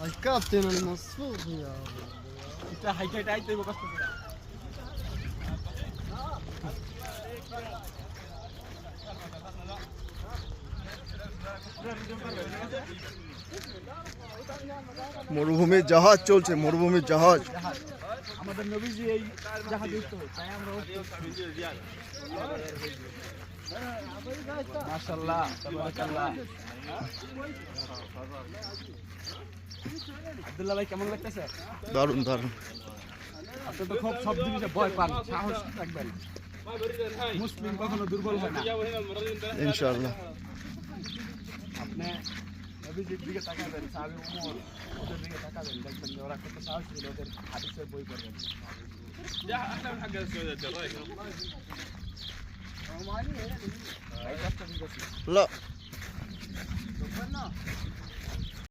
الكابتن المصفوف يا انت حكيت عايز تبقى قصة كده. মরুভূমির জাহাজ চলছে, মরুভূমির জাহাজ। আমাদের নবীজি এই জাহাজে উঠতে হয়, তাই আমরা মাশাআল্লাহ তাবারাকাল্লাহ। আব্দুল্লাহ ভাই কেমন লাগতেছে? দারুণ দারুণ। আপনি তো খুব সব জিনিসে ভয় পান, সাহস রাখবেন। মুসলিম কখনো দুর্বল হয় না ইনশাআল্লাহ। আপনি নবীজির দিকে তাকাবেন, সাহাবী ওমর ওদের দিকে তাকাবেন, দেখবেন যে ওরা কত সাহস ছিল, ওদের হাদিসের বই পড়বেন। لا